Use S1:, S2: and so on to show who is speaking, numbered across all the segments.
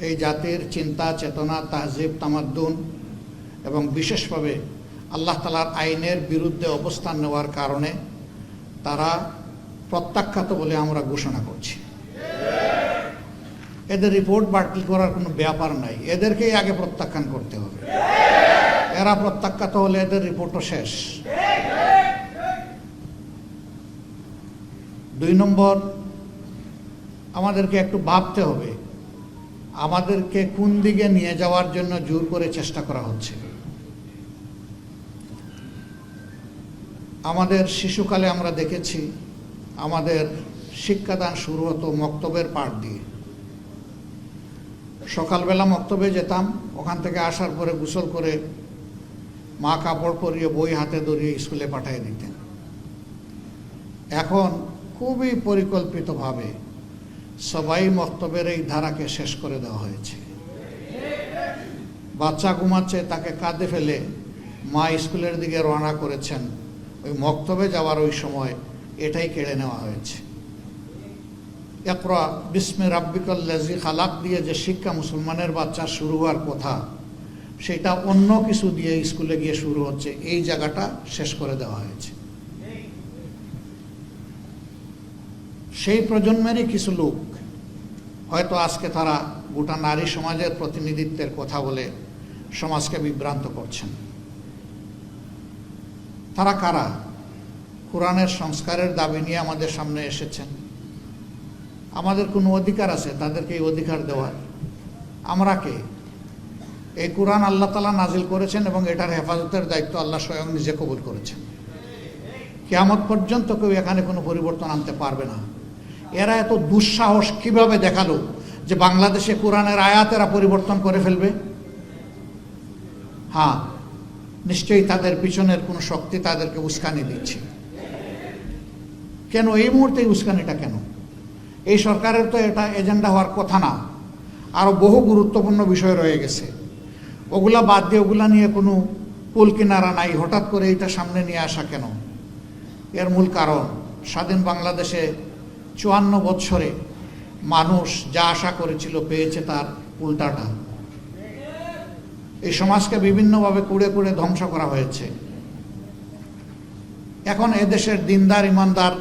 S1: এই জাতির চিন্তা চেতনা তাহজিব তামাদ্দুন এবং বিশেষভাবে আল্লাহ তাআলার আইনের বিরুদ্ধে অবস্থান নেওয়ার কারণে তারা প্রত্যাখ্যাত বলে আমরা ঘোষণা করছি। এদের রিপোর্ট বাতিল করার কোনো ব্যাপার নাই, এদেরকেই আগে প্রত্যাখ্যান করতে হবে। এরা প্রত্যাখ্যাত হলে এদের রিপোর্টও শেষ। 2 নম্বর, আমাদেরকে একটু ভাবতে হবে আমাদেরকে কোন দিকে নিয়ে যাওয়ার জন্য জোর করে চেষ্টা করা হচ্ছে। আমাদের শিশুকালে আমরা দেখেছি আমাদের শিক্ষাদান শুরু হতো মক্তবের পাঠ দিয়ে। সকালবেলা মক্তবে যেতাম, ওখান থেকে আসার পরে গোসল করে মা কাপড় পরিয়ে বই হাতে ধরিয়ে স্কুলে পাঠিয়ে দিতেন। এখন খুবই পরিকল্পিতভাবে সবাই মক্তবের এই ধারাকে শেষ করে দেওয়া হয়েছে। বাচ্চা ঘুমাচ্ছে, তাকে কাঁধে ফেলে মা স্কুলের দিকে রওনা করেছেন, ওই মক্তবে যাওয়ার ওই সময় এটাই কেড়ে নেওয়া হয়েছে। ইকরা বিস্মি রাব্বিকাল্লাযী খালাক দিয়ে যে শিক্ষা মুসলমানের বাচ্চা শুরু হওয়ার কথা, সেটা অন্য কিছু দিয়ে স্কুলে গিয়ে শুরু হচ্ছে। এই জায়গাটা শেষ করে দেওয়া হয়েছে। সেই প্রজন্মেরই কিছু লোক হয়তো আজকে তারা গোটা নারী সমাজের প্রতিনিধিত্বের কথা বলে সমাজকে বিভ্রান্ত করছেন। তারা কারা? কোরআনের সংস্কারের দাবি নিয়ে আমাদের সামনে এসেছেন। আমাদের কোনো অধিকার আছে তাদেরকে এই অধিকার দেওয়ার? আমরা কে? এই কোরআন আল্লাহ তাআলা নাজিল করেছেন এবং এটার হেফাজতের দায়িত্ব আল্লাহ স্বয়ং নিজে কবুল করেছেন। কিয়ামত পর্যন্ত কেউ এখানে কোনো পরিবর্তন আনতে পারবে না। এরা এত দুঃসাহস কিভাবে দেখালো যে বাংলাদেশে কোরআনের আয়াত এরা পরিবর্তন করে ফেলবে? হ্যাঁ, নিশ্চয়ই তাদের পিছনের কোনো শক্তি তাদেরকে উস্কানি দিচ্ছে। কেন এই মুহূর্তে এই উস্কানিটা কেন? এই সরকারের তো এটা এজেন্ডা হওয়ার কথা না। আরও বহু গুরুত্বপূর্ণ বিষয় রয়ে গেছে, ওগুলা বাদ দিয়ে ওগুলা নিয়ে কোনো কুল কিনারা নাই। হঠাৎ করে এইটা সামনে নিয়ে আসা কেন? এর মূল কারণ, স্বাধীন বাংলাদেশে 54 বছরে মানুষ যা আশা করেছিল পেয়েছে তার উল্টাটা। এই সমাজকে বিভিন্নভাবে কুড়ে কুড়ে ধ্বংস করা হয়েছে। এখন এদেশের দিনদার ইমানদার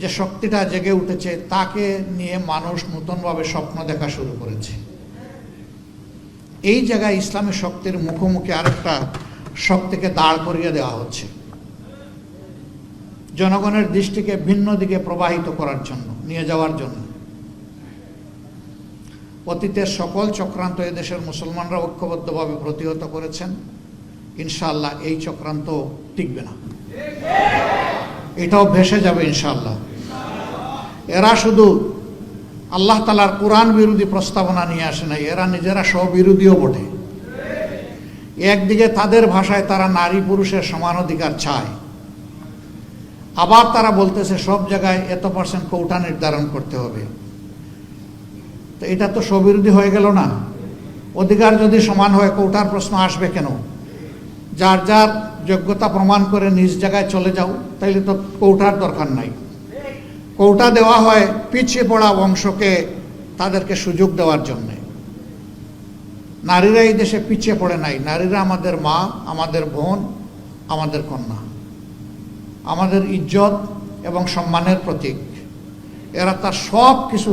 S1: যে শক্তিটা জেগে উঠেছে, তাকে নিয়ে মানুষ নতুনভাবে স্বপ্ন দেখা শুরু করেছে। এই জায়গায় ইসলামী শক্তির মুখোমুখি আরেকটা শক্তিকে দাঁড় করিয়ে দেওয়া হচ্ছে, জনগণের দৃষ্টিকে ভিন্ন দিকে প্রবাহিত করার জন্য, নিয়ে যাওয়ার জন্য। অতীতের সকল চক্রান্ত এদেশের মুসলমানরা ঐক্যবদ্ধভাবে প্রতিহত করেছেন। ইনশাআল্লাহ এই চক্রান্ত টিকবে না, এটাও ভেসে যাবে ইনশাআল্লাহ। এরা শুধু আল্লাহ তাআলার কোরআন বিরোধী প্রস্তাবনা নিয়ে আসে নাই, এরা নিজেরা স্ববিরোধীও বটে। একদিকে তাদের ভাষায় তারা নারী পুরুষের সমান অধিকার চায়, আবার তারা বলতেছে সব জায়গায় এত% কোটা নির্ধারণ করতে হবে। তো এটা তো স্ববিরোধী হয়ে গেল না? অধিকার যদি সমান হয় কোটার প্রশ্ন আসবে কেন? যার যার যোগ্যতা প্রমাণ করে নিজ জায়গায় চলে যাও, তাইলে তো কোটার দরকার নাই। কোটা দেওয়া হয় পিছিয়ে পড়া অংশকে তাদেরকে সুযোগ দেওয়ার জন্যে। নারীরা এই দেশে পিছিয়ে পড়ে নাই। নারীরা আমাদের মা, আমাদের বোন, আমাদের কন্যা, আমাদের ইজ্জত এবং সম্মানের প্রতীক। এরা তার সব কিছু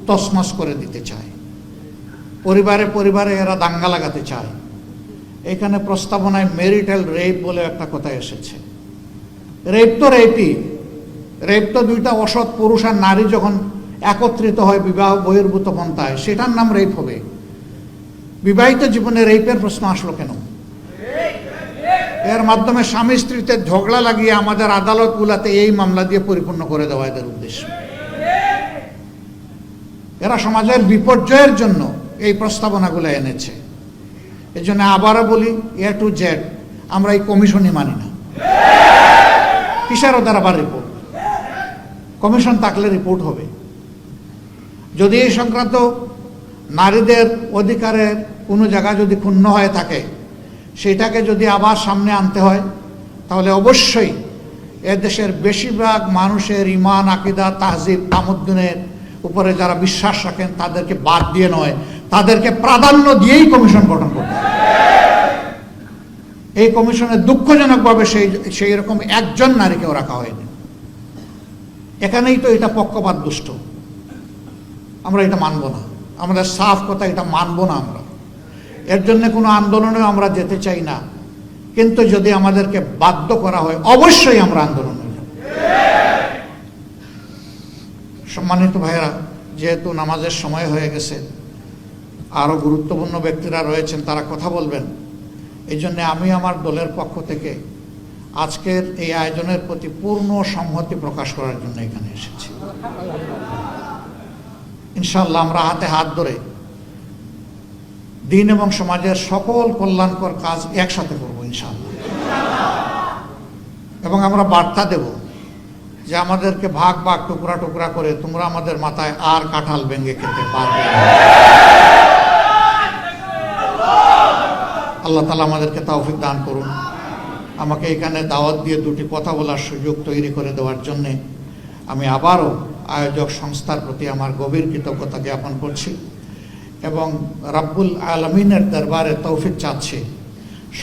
S1: তছনছ করে দিতে চায়। পরিবারে পরিবারে এরা দাঙ্গা লাগাতে চায়। এখানে প্রস্তাবনায় ম্যারিটাল রেপ বলে একটা কথা এসেছে। রেপ তো রেপই, রেপ তো দুইটা অসৎ পুরুষ আর নারী যখন একত্রিত হয় বিবাহ বহির্ভূত পন্থায়, সেটার নাম রেপ হবে। বিবাহিত জীবনে রেপের প্রশ্ন আসলো কেন? এর মাধ্যমে স্বামী স্ত্রীতে ঝগড়া লাগিয়ে আমাদের আদালতগুলোতে এই মামলা দিয়ে পরিপূর্ণ করে দেওয়া এদের উদ্দেশ্য। এরা সমাজের বিপর্যয়ের জন্য এই প্রস্তাবনাগুলো এনেছে। এই জন্য আবারও বলি, A to Z আমরা এই কমিশনই মানি না। কিসের ওদের আবার রিপোর্ট? কমিশন থাকলে রিপোর্ট হবে। যদি এই সংক্রান্ত নারীদের অধিকারের কোনো জায়গা যদি ক্ষুণ্ণ হয়ে থাকে, সেটাকে যদি আবার সামনে আনতে হয়, তাহলে অবশ্যই এদেশের বেশিরভাগ মানুষের ঈমান, আকীদা, তাহজিব, তামাদ্দুনের উপরে যারা বিশ্বাস রাখেন তাদেরকে বাদ দিয়ে নয়, তাদেরকে প্রাধান্য দিয়েই কমিশন গঠন করতে হবে। এই কমিশনে দুঃখজনকভাবে সেই রকম একজন নারীকেও রাখা হয়নি। এখানেই তো এটা পক্ষপাত দুষ্ট। আমরা এটা মানব না, আমাদের সাফ কথা, এটা মানব না আমরা। এর জন্য কোনো আন্দোলনেও আমরা যেতে চাই না, কিন্তু যদি আমাদেরকে বাধ্য করা হয় অবশ্যই আমরা আন্দোলনে যাব। সম্মানিত ভাইয়েরা, যেহেতু নামাজের সময় হয়ে গেছে, আরও গুরুত্বপূর্ণ ব্যক্তিরা রয়েছেন, তারা কথা বলবেন। এই জন্য আমি আমার দলের পক্ষ থেকে আজকের এই আয়োজনের প্রতি পূর্ণ সংহতি প্রকাশ করার জন্য এখানে এসেছি। ইনশাআল্লাহ আমরা হাতে হাত ধরে দিন এবং সমাজের সকল কল্যাণকর কাজ একসাথে করব ইনশাআল্লাহ। এবং আমরা বার্তা দেব যে আমাদেরকে ভাগ ভাগ টুকরা টুকরা করে তোমরা আমাদের মাথায় আর কাঁঠাল ভেঙে খেতে পারবে না। আল্লাহ তাআলা আমাদেরকে তৌফিক দান করুন। আমাকে এখানে দাওয়াত দিয়ে দুটি কথা বলার সুযোগ তৈরি করে দেওয়ার জন্যে আমি আবারও আয়োজক সংস্থার প্রতি আমার গভীর কৃতজ্ঞতা জ্ঞাপন করছি এবং রাব্বুল আলামিনের দরবারে তৌফিক চাচ্ছি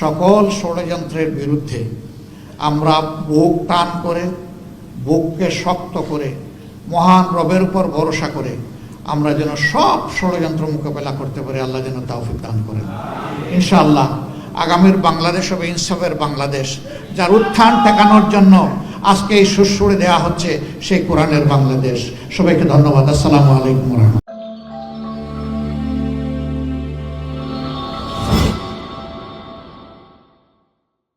S1: সকল ষড়যন্ত্রের বিরুদ্ধে আমরা বুক টান করে, বুককে শক্ত করে, মহান রবের উপর ভরসা করে আমরা যেন সব ষড়যন্ত্র মোকাবেলা করতে পারি। আল্লাহ যেন তৌফিক দান করেন ইনশাআল্লাহ। আগামীর বাংলাদেশ হবে ইনসাফের বাংলাদেশ, যার উত্থান ঠেকানোর জন্য আজকে এই সুরসুরে দেওয়া হচ্ছে সেই কোরআনের বাংলাদেশ। সবাইকে ধন্যবাদ। আসসালামু আলাইকুম ওয়া রাহমাতুল্লাহ।